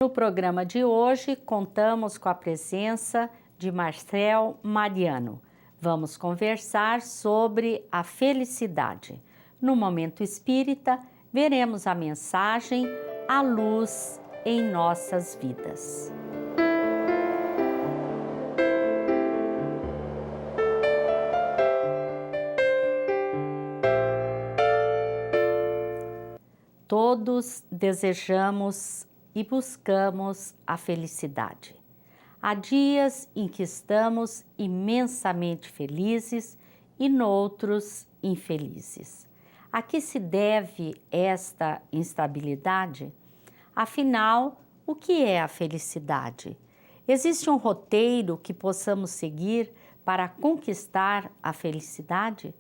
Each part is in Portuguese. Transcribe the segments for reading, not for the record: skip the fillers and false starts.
No programa de hoje, contamos com a presença de Marcel Mariano. Vamos conversar sobre a felicidade. No Momento Espírita, veremos a mensagem A Luz em Nossas Vidas. Todos desejamos e buscamos a felicidade. Há dias em que estamos imensamente felizes e noutros infelizes. A que se deve esta instabilidade? Afinal, o que é a felicidade? Existe um roteiro que possamos seguir para conquistar a felicidade?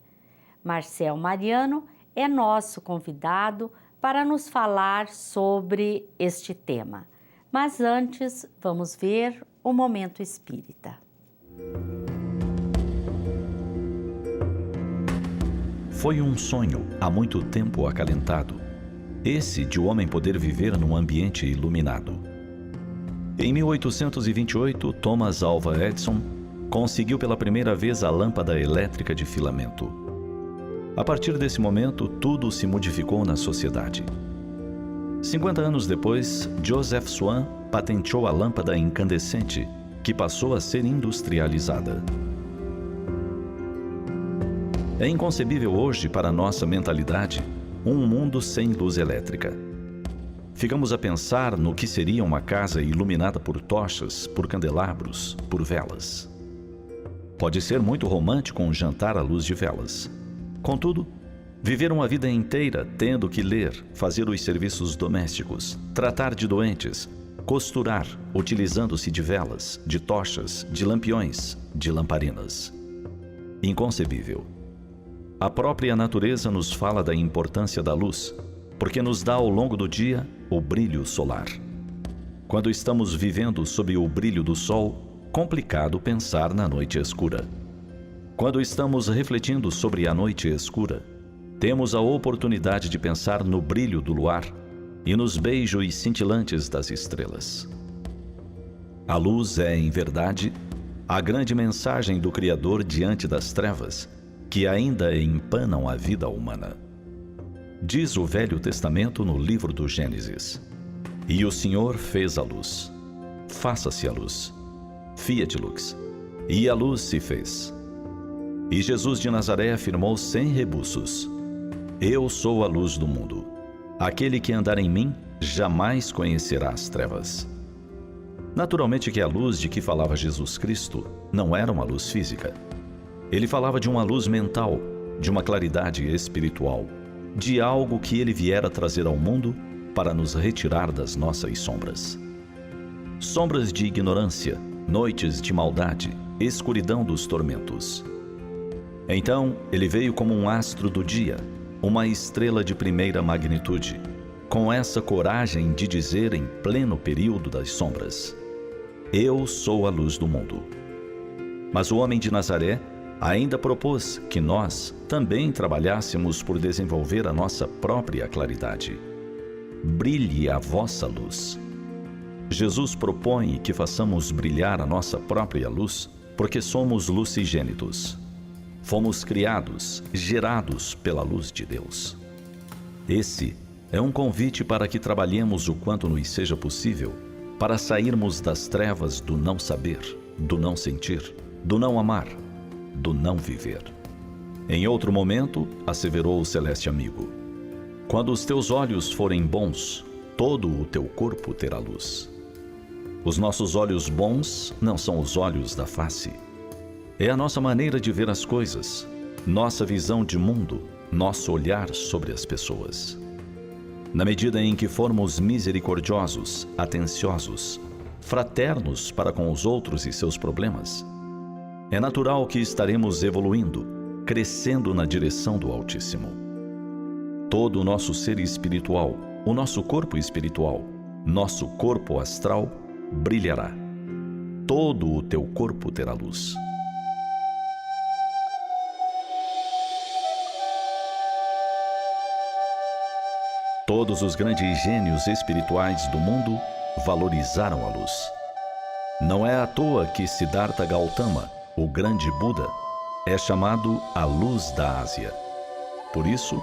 Marcel Mariano é nosso convidado para nos falar sobre este tema. Mas antes, vamos ver o Momento Espírita. Foi um sonho há muito tempo acalentado, esse de o homem poder viver num ambiente iluminado. Em 1828, Thomas Alva Edison conseguiu pela primeira vez a lâmpada elétrica de filamento. A partir desse momento, tudo se modificou na sociedade. 50 anos depois, Joseph Swan patenteou a lâmpada incandescente, que passou a ser industrializada. É inconcebível hoje para nossa mentalidade um mundo sem luz elétrica. Ficamos a pensar no que seria uma casa iluminada por tochas, por candelabros, por velas. Pode ser muito romântico um jantar à luz de velas. Contudo, viver uma vida inteira tendo que ler, fazer os serviços domésticos, tratar de doentes, costurar, utilizando-se de velas, de tochas, de lampiões, de lamparinas. Inconcebível. A própria natureza nos fala da importância da luz, porque nos dá ao longo do dia o brilho solar. Quando estamos vivendo sob o brilho do sol, complicado pensar na noite escura. Quando estamos refletindo sobre a noite escura, temos a oportunidade de pensar no brilho do luar e nos beijos cintilantes das estrelas. A luz é, em verdade, a grande mensagem do Criador diante das trevas que ainda empanam a vida humana. Diz o Velho Testamento no livro do Gênesis: E o Senhor fez a luz. Faça-se a luz. Fiat lux. E a luz se fez. E Jesus de Nazaré afirmou sem rebuços: Eu sou a luz do mundo. Aquele que andar em mim jamais conhecerá as trevas. Naturalmente que a luz de que falava Jesus Cristo não era uma luz física. Ele falava de uma luz mental, de uma claridade espiritual, de algo que ele viera trazer ao mundo para nos retirar das nossas sombras. Sombras de ignorância, noites de maldade, escuridão dos tormentos. Então, ele veio como um astro do dia, uma estrela de primeira magnitude, com essa coragem de dizer em pleno período das sombras: Eu sou a luz do mundo. Mas o homem de Nazaré ainda propôs que nós também trabalhássemos por desenvolver a nossa própria claridade. Brilhe a vossa luz. Jesus propõe que façamos brilhar a nossa própria luz, porque somos lucigênitos. Fomos criados, gerados pela luz de Deus. Esse é um convite para que trabalhemos o quanto nos seja possível para sairmos das trevas do não saber, do não sentir, do não amar, do não viver. Em outro momento, asseverou o celeste amigo: Quando os teus olhos forem bons, todo o teu corpo terá luz. Os nossos olhos bons não são os olhos da face. É a nossa maneira de ver as coisas, nossa visão de mundo, nosso olhar sobre as pessoas. Na medida em que formos misericordiosos, atenciosos, fraternos para com os outros e seus problemas, é natural que estaremos evoluindo, crescendo na direção do Altíssimo. Todo o nosso ser espiritual, o nosso corpo espiritual, nosso corpo astral brilhará. Todo o teu corpo terá luz. Todos os grandes gênios espirituais do mundo valorizaram a luz. Não é à toa que Siddhartha Gautama, o grande Buda, é chamado a luz da Ásia. Por isso,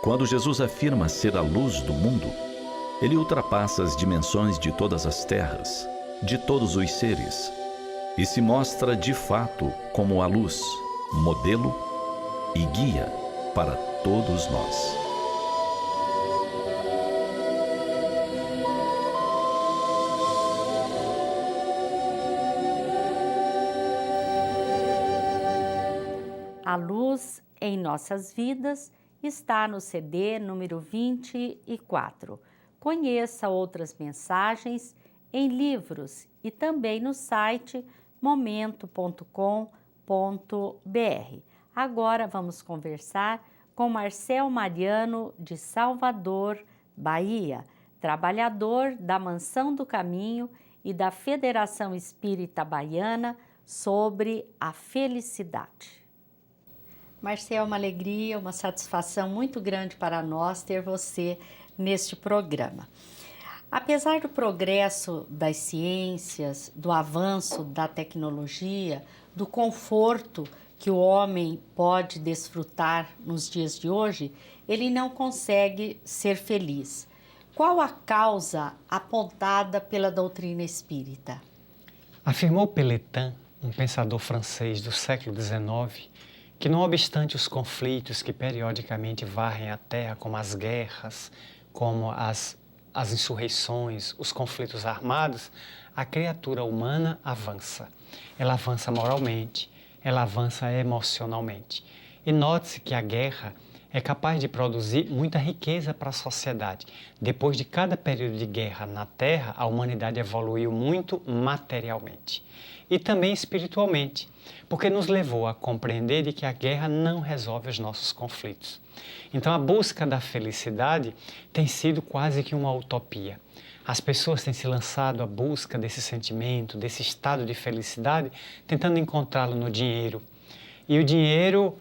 quando Jesus afirma ser a luz do mundo, ele ultrapassa as dimensões de todas as terras, de todos os seres, e se mostra de fato como a luz, modelo e guia para todos nós. A luz em nossas vidas está no CD número 24. Conheça outras mensagens em livros e também no site momento.com.br. Agora vamos conversar com Marcel Mariano, de Salvador, Bahia, trabalhador da Mansão do Caminho e da Federação Espírita Baiana, sobre a felicidade. Marcel, uma alegria, uma satisfação muito grande para nós ter você neste programa. Apesar do progresso das ciências, do avanço da tecnologia, do conforto que o homem pode desfrutar nos dias de hoje, ele não consegue ser feliz. Qual a causa apontada pela doutrina espírita? Afirmou Pelletan, um pensador francês do século XIX, que não obstante os conflitos que periodicamente varrem a Terra, como as guerras, como as insurreições, os conflitos armados, a criatura humana avança. Ela avança moralmente, ela avança emocionalmente. E note-se que a guerra é capaz de produzir muita riqueza para a sociedade. Depois de cada período de guerra na Terra, a humanidade evoluiu muito materialmente. E também espiritualmente, porque nos levou a compreender de que a guerra não resolve os nossos conflitos. Então a busca da felicidade tem sido quase que uma utopia. As pessoas têm se lançado à busca desse sentimento, desse estado de felicidade, tentando encontrá-lo no dinheiro. E o dinheiro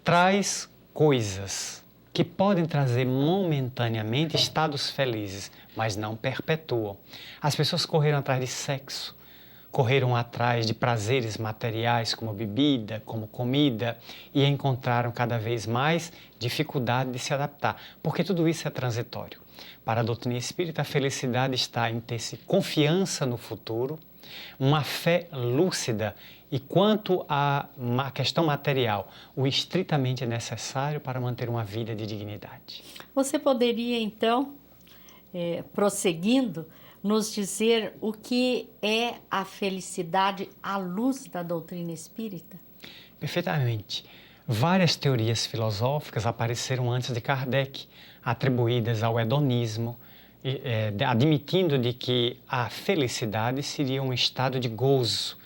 traz coisas que podem trazer momentaneamente estados felizes, mas não perpetuam. As pessoas correram atrás de sexo, correram atrás de prazeres materiais como bebida, como comida, e encontraram cada vez mais dificuldade de se adaptar, porque tudo isso é transitório. Para a doutrina espírita, a felicidade está em ter-se confiança no futuro, uma fé lúcida e quanto à questão material, o estritamente necessário para manter uma vida de dignidade. Você poderia, então, prosseguindo, nos dizer o que é a felicidade à luz da doutrina espírita? Perfeitamente. Várias teorias filosóficas apareceram antes de Kardec, atribuídas ao hedonismo, admitindo de que a felicidade seria um estado de gozo.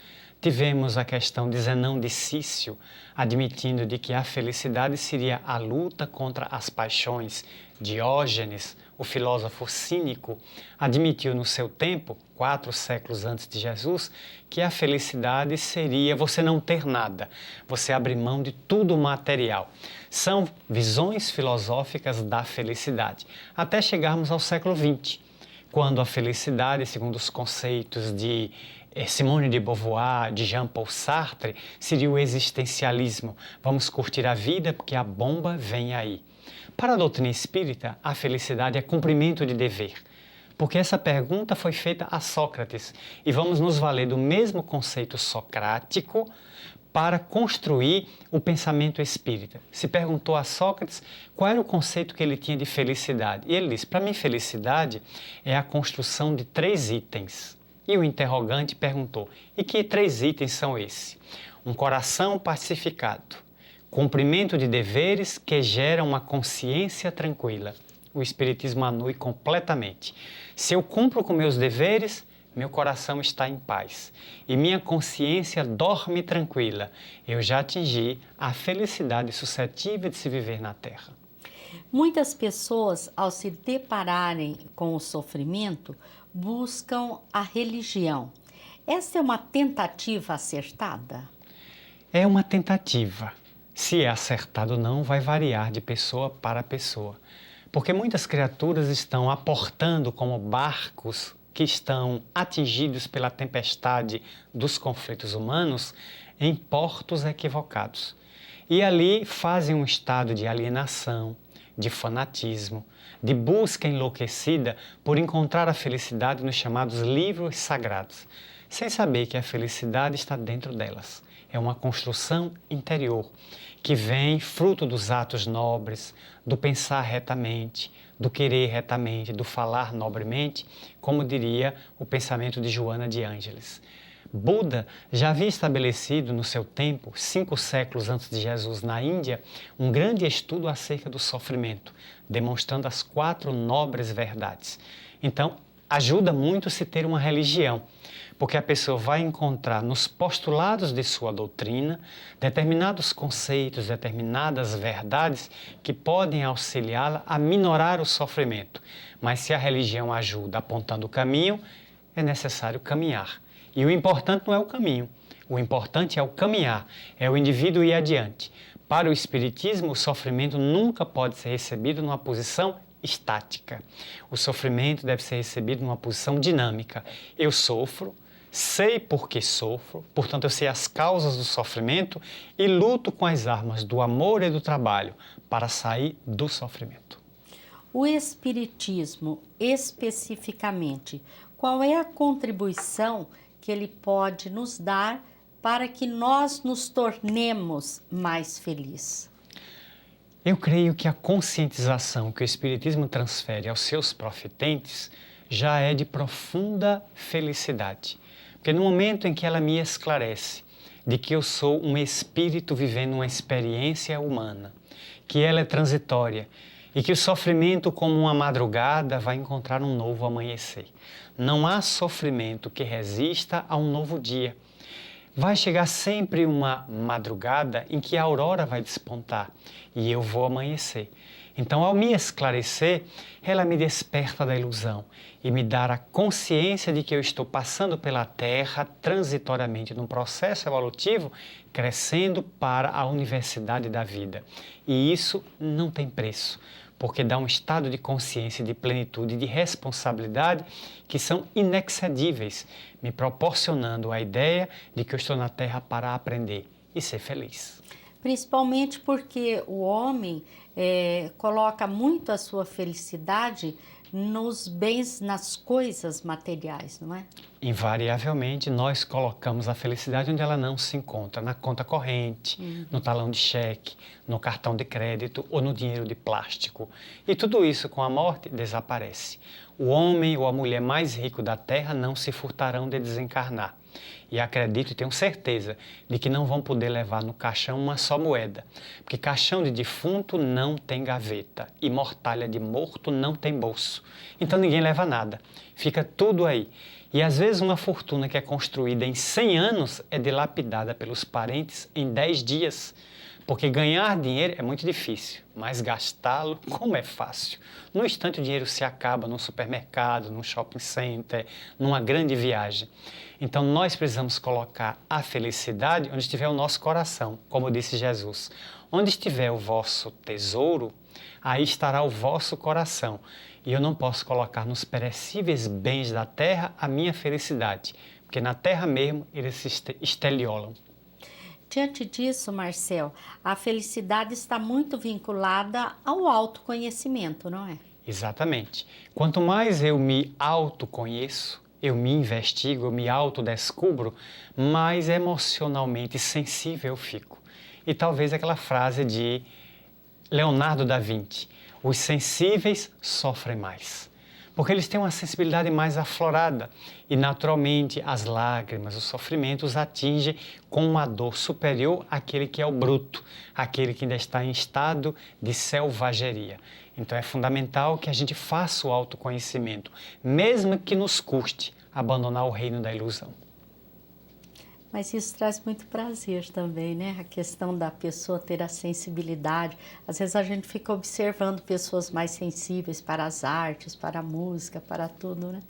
Tivemos a questão de Zenão de Cício, admitindo de que a felicidade seria a luta contra as paixões. Diógenes, o filósofo cínico, admitiu no seu tempo, 4 séculos antes de Jesus, que a felicidade seria você não ter nada, você abrir mão de tudo material. São visões filosóficas da felicidade, até chegarmos ao século XX, quando a felicidade, segundo os conceitos de Simone de Beauvoir, de Jean-Paul Sartre, seria o existencialismo. Vamos curtir a vida porque a bomba vem aí. Para a doutrina espírita, a felicidade é cumprimento de dever, porque essa pergunta foi feita a Sócrates e vamos nos valer do mesmo conceito socrático para construir o pensamento espírita. Se perguntou a Sócrates qual era o conceito que ele tinha de felicidade. E ele disse, para mim felicidade é a construção de 3 itens. E o interrogante perguntou, e que 3 itens são esses? Um coração pacificado, cumprimento de deveres que geram uma consciência tranquila. O Espiritismo anui completamente. Se eu cumpro com meus deveres, meu coração está em paz e minha consciência dorme tranquila. Eu já atingi a felicidade suscetível de se viver na Terra. Muitas pessoas, ao se depararem com o sofrimento, buscam a religião. Essa é uma tentativa acertada? É uma tentativa. Se é acertado ou não, vai variar de pessoa para pessoa. Porque muitas criaturas estão aportando como barcos que estão atingidos pela tempestade dos conflitos humanos em portos equivocados. E ali fazem um estado de alienação, de fanatismo, de busca enlouquecida por encontrar a felicidade nos chamados livros sagrados, sem saber que a felicidade está dentro delas. É uma construção interior que vem fruto dos atos nobres, do pensar retamente, do querer retamente, do falar nobremente, como diria o pensamento de Joana de Ângeles. Buda já havia estabelecido no seu tempo, 5 séculos antes de Jesus, na Índia, um grande estudo acerca do sofrimento, demonstrando as 4 nobres verdades. Então, ajuda muito se ter uma religião, porque a pessoa vai encontrar nos postulados de sua doutrina determinados conceitos, determinadas verdades que podem auxiliá-la a minorar o sofrimento. Mas se a religião ajuda apontando o caminho, é necessário caminhar. E o importante não é o caminho, o importante é o caminhar, é o indivíduo ir adiante. Para o Espiritismo, o sofrimento nunca pode ser recebido numa posição estática. O sofrimento deve ser recebido numa posição dinâmica. Eu sofro, sei por que sofro, portanto eu sei as causas do sofrimento e luto com as armas do amor e do trabalho para sair do sofrimento. O Espiritismo, especificamente, qual é a contribuição que ele pode nos dar para que nós nos tornemos mais felizes? Eu creio que a conscientização que o Espiritismo transfere aos seus profitentes já é de profunda felicidade. Porque no momento em que ela me esclarece de que eu sou um espírito vivendo uma experiência humana, que ela é transitória e que o sofrimento, como uma madrugada, vai encontrar um novo amanhecer. Não há sofrimento que resista a um novo dia. Vai chegar sempre uma madrugada em que a aurora vai despontar e eu vou amanhecer. Então, ao me esclarecer, ela me desperta da ilusão e me dá a consciência de que eu estou passando pela Terra transitoriamente num processo evolutivo, crescendo para a universidade da vida. E isso não tem preço, porque dá um estado de consciência, de plenitude e de responsabilidade que são inexcedíveis, me proporcionando a ideia de que eu estou na Terra para aprender e ser feliz. Principalmente porque o homem coloca muito a sua felicidade nos bens, nas coisas materiais, não é? Invariavelmente, nós colocamos a felicidade onde ela não se encontra, na conta corrente, no talão de cheque, no cartão de crédito ou no dinheiro de plástico. E tudo isso, com a morte, desaparece. O homem ou a mulher mais rico da Terra não se furtarão de desencarnar. E acredito e tenho certeza de que não vão poder levar no caixão uma só moeda, porque caixão de defunto não tem gaveta e mortalha de morto não tem bolso. Então ninguém leva nada, fica tudo aí. E às vezes uma fortuna que é construída em 100 anos é dilapidada pelos parentes em 10 dias. Porque ganhar dinheiro é muito difícil, mas gastá-lo, como é fácil. No instante o dinheiro se acaba num supermercado, num shopping center, numa grande viagem. Então nós precisamos colocar a felicidade onde estiver o nosso coração, como disse Jesus. Onde estiver o vosso tesouro, aí estará o vosso coração. E eu não posso colocar nos perecíveis bens da terra a minha felicidade, porque na terra mesmo eles se esteliolam. Diante disso, Marcel, a felicidade está muito vinculada ao autoconhecimento, não é? Exatamente. Quanto mais eu me autoconheço, eu me investigo, eu me autodescubro, mais emocionalmente sensível eu fico. E talvez aquela frase de Leonardo da Vinci, os sensíveis sofrem mais. Porque eles têm uma sensibilidade mais aflorada e, naturalmente, as lágrimas, os sofrimentos atingem com uma dor superior àquele que é o bruto, aquele que ainda está em estado de selvageria. Então, é fundamental que a gente faça o autoconhecimento, mesmo que nos custe abandonar o reino da ilusão. Mas isso traz muito prazer também, né? A questão da pessoa ter a sensibilidade. Às vezes a gente fica observando pessoas mais sensíveis para as artes, para a música, para tudo, né?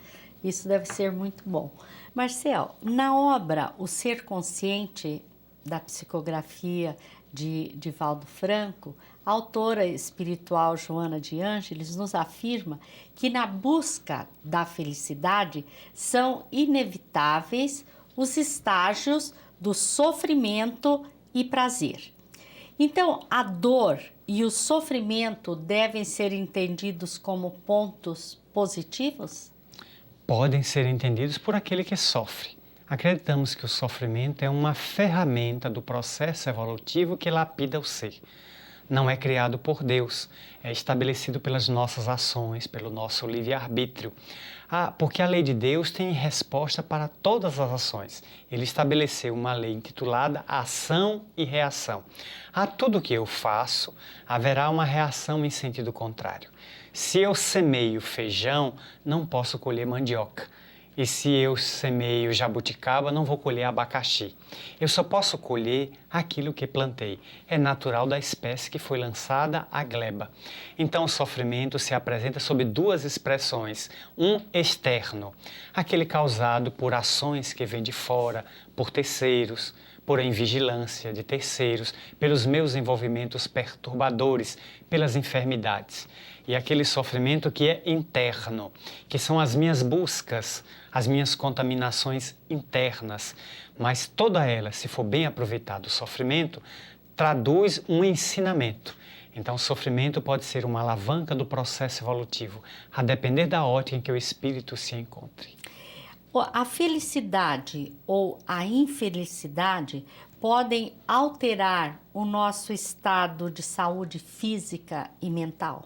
Isso deve ser muito bom. Marcel, na obra O Ser Consciente, da psicografia de Divaldo Franco, a autora espiritual Joana de Ângeles nos afirma que na busca da felicidade são inevitáveis os estágios do sofrimento e prazer. Então, a dor e o sofrimento devem ser entendidos como pontos positivos? Podem ser entendidos por aquele que sofre. Acreditamos que o sofrimento é uma ferramenta do processo evolutivo que lapida o ser. Não é criado por Deus, é estabelecido pelas nossas ações, pelo nosso livre-arbítrio. Porque a lei de Deus tem resposta para todas as ações. Ele estabeleceu uma lei intitulada Ação e Reação. A tudo que eu faço, haverá uma reação em sentido contrário. Se eu semeio feijão, não posso colher mandioca. E se eu semeio jabuticaba, não vou colher abacaxi. Eu só posso colher aquilo que plantei. É natural da espécie que foi lançada à gleba. Então o sofrimento se apresenta sob duas expressões. Um externo, aquele causado por ações que vêm de fora, por terceiros, por invigilância de terceiros, pelos meus envolvimentos perturbadores, pelas enfermidades. E aquele sofrimento que é interno, que são as minhas buscas, as minhas contaminações internas. Mas toda ela, se for bem aproveitado o sofrimento, traduz um ensinamento. Então o sofrimento pode ser uma alavanca do processo evolutivo, a depender da ótica em que o espírito se encontre. A felicidade ou a infelicidade podem alterar o nosso estado de saúde física e mental?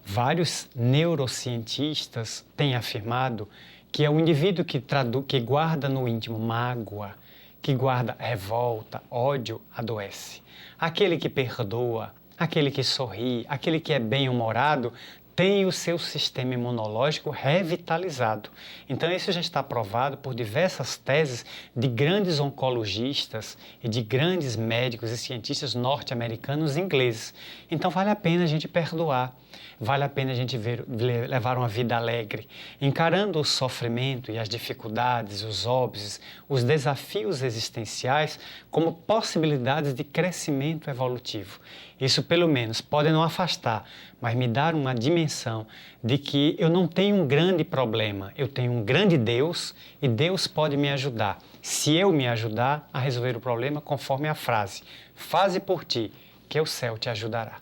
Vários neurocientistas têm afirmado que é o indivíduo que guarda no íntimo mágoa, que guarda revolta, ódio, adoece. Aquele que perdoa, aquele que sorri, aquele que é bem-humorado, tem o seu sistema imunológico revitalizado. Então isso já está provado por diversas teses de grandes oncologistas e de grandes médicos e cientistas norte-americanos e ingleses. Então vale a pena a gente perdoar, vale a pena a gente levar uma vida alegre, encarando o sofrimento e as dificuldades, os óbices, os desafios existenciais como possibilidades de crescimento evolutivo. Isso pelo menos pode não afastar, mas me dar uma dimensão de que eu não tenho um grande problema, eu tenho um grande Deus e Deus pode me ajudar. Se eu me ajudar a resolver o problema conforme a frase, faze por ti, que o céu te ajudará.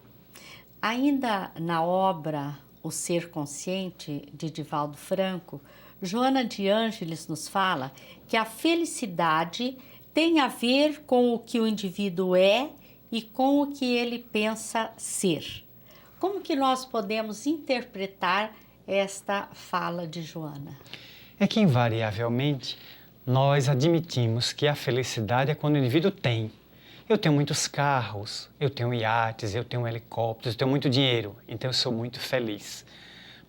Ainda na obra O Ser Consciente, de Divaldo Franco, Joana de Ângeles nos fala que a felicidade tem a ver com o que o indivíduo é e com o que ele pensa ser. Como que nós podemos interpretar esta fala de Joana? É que, invariavelmente, nós admitimos que a felicidade é quando o indivíduo tem. Eu tenho muitos carros, eu tenho iates, eu tenho helicópteros, eu tenho muito dinheiro, então eu sou muito feliz.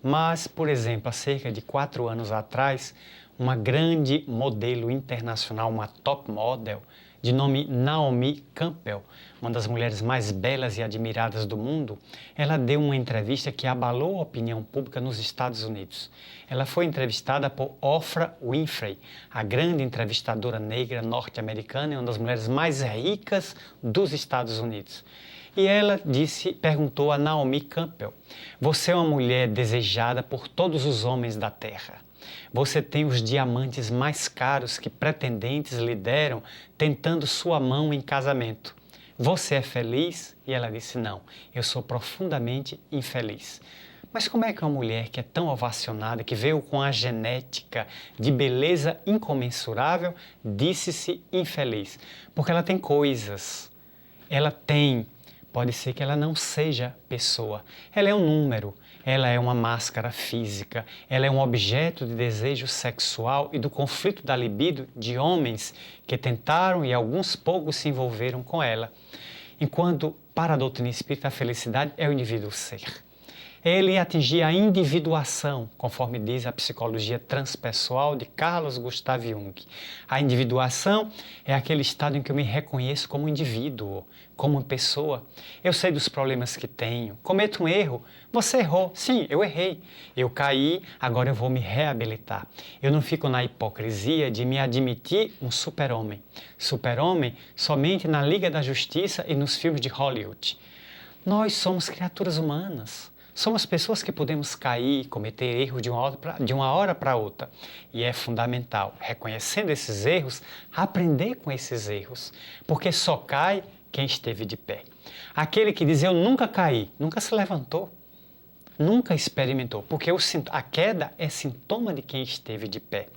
Mas, por exemplo, há cerca de 4 anos atrás, uma grande modelo internacional, uma top model, de nome Naomi Campbell, uma das mulheres mais belas e admiradas do mundo, ela deu uma entrevista que abalou a opinião pública nos Estados Unidos. Ela foi entrevistada por Oprah Winfrey, a grande entrevistadora negra norte-americana e uma das mulheres mais ricas dos Estados Unidos. E ela perguntou a Naomi Campbell: você é uma mulher desejada por todos os homens da terra. Você tem os diamantes mais caros que pretendentes lhe deram tentando sua mão em casamento. Você é feliz? E ela disse: não, eu sou profundamente infeliz. Mas como é que uma mulher que é tão ovacionada, que veio com a genética de beleza incomensurável, disse-se infeliz? Porque ela tem coisas, ela tem. Pode ser que ela não seja pessoa, ela é um número, ela é uma máscara física, ela é um objeto de desejo sexual e do conflito da libido de homens que tentaram e alguns poucos se envolveram com ela. Enquanto, para a doutrina espírita, a felicidade é o indivíduo ser. Ele atingir a individuação, conforme diz a psicologia transpessoal de Carlos Gustav Jung. A individuação é aquele estado em que eu me reconheço como indivíduo, como uma pessoa. Eu sei dos problemas que tenho, cometo um erro. Você errou, sim, eu errei. Eu caí, agora eu vou me reabilitar. Eu não fico na hipocrisia de me admitir um super-homem. Super-homem somente na Liga da Justiça e nos filmes de Hollywood. Nós somos criaturas humanas. Somos pessoas que podemos cair, cometer erros de uma hora para outra. E é fundamental, reconhecendo esses erros, aprender com esses erros. Porque só cai quem esteve de pé. Aquele que diz eu nunca caí, nunca se levantou, nunca experimentou. Porque a queda é sintoma de quem esteve de pé.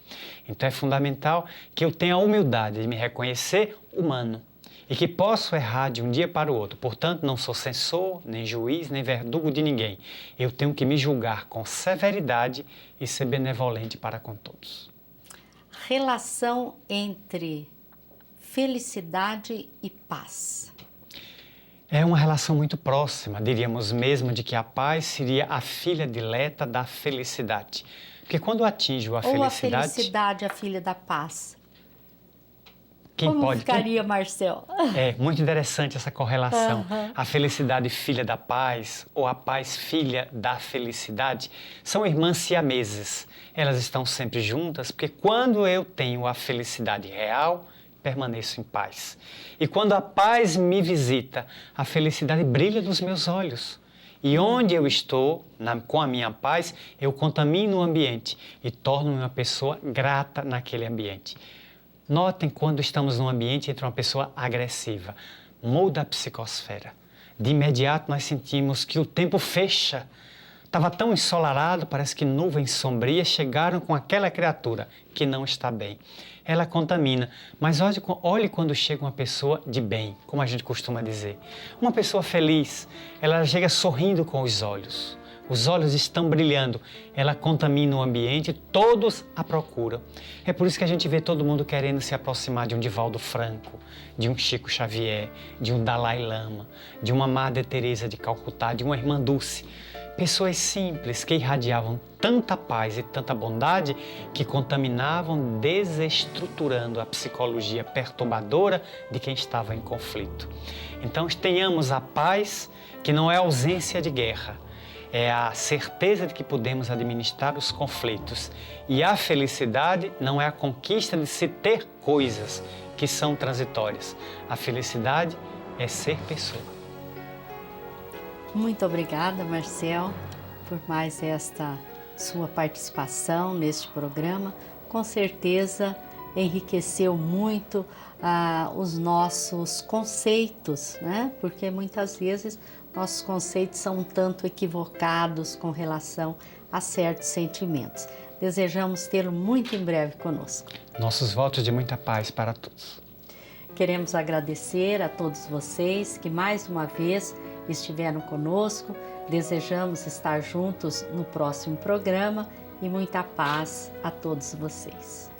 Então é fundamental que eu tenha a humildade de me reconhecer humano. E que posso errar de um dia para o outro. Portanto, não sou censor, nem juiz, nem verdugo de ninguém. Eu tenho que me julgar com severidade e ser benevolente para com todos. Relação entre felicidade e paz. É uma relação muito próxima, diríamos mesmo de que a paz seria a filha dileta da felicidade. Porque quando atinjo a felicidade... Ou a felicidade, a filha da paz. Como ficaria, Marcel? É muito interessante essa correlação. A felicidade filha da paz ou a paz filha da felicidade são irmãs siameses. Elas estão sempre juntas porque quando eu tenho a felicidade real, permaneço em paz. E quando a paz me visita, a felicidade brilha nos meus olhos. E onde eu estou, com a minha paz, eu contamino o ambiente e torno-me uma pessoa grata naquele ambiente. Notem quando estamos num ambiente entre uma pessoa agressiva. Muda a psicosfera. De imediato nós sentimos que o tempo fecha. Estava tão ensolarado, parece que nuvens sombrias chegaram com aquela criatura que não está bem. Ela contamina, mas olhe quando chega uma pessoa de bem, como a gente costuma dizer. Uma pessoa feliz, ela chega sorrindo com os olhos. Os olhos estão brilhando, ela contamina o ambiente, todos a procuram. É por isso que a gente vê todo mundo querendo se aproximar de um Divaldo Franco, de um Chico Xavier, de um Dalai Lama, de uma Madre Teresa de Calcutá, de uma Irmã Dulce. Pessoas simples que irradiavam tanta paz e tanta bondade que contaminavam, desestruturando a psicologia perturbadora de quem estava em conflito. Então tenhamos a paz que não é ausência de guerra, é a certeza de que podemos administrar os conflitos. E a felicidade não é a conquista de se ter coisas que são transitórias. A felicidade é ser pessoa. Muito obrigada, Marcel, por mais esta sua participação neste programa. Com certeza enriqueceu muito os nossos conceitos, né? Porque muitas vezes nossos conceitos são um tanto equivocados com relação a certos sentimentos. Desejamos tê-lo muito em breve conosco. Nossos votos de muita paz para todos. Queremos agradecer a todos vocês que mais uma vez estiveram conosco. Desejamos estar juntos no próximo programa e muita paz a todos vocês.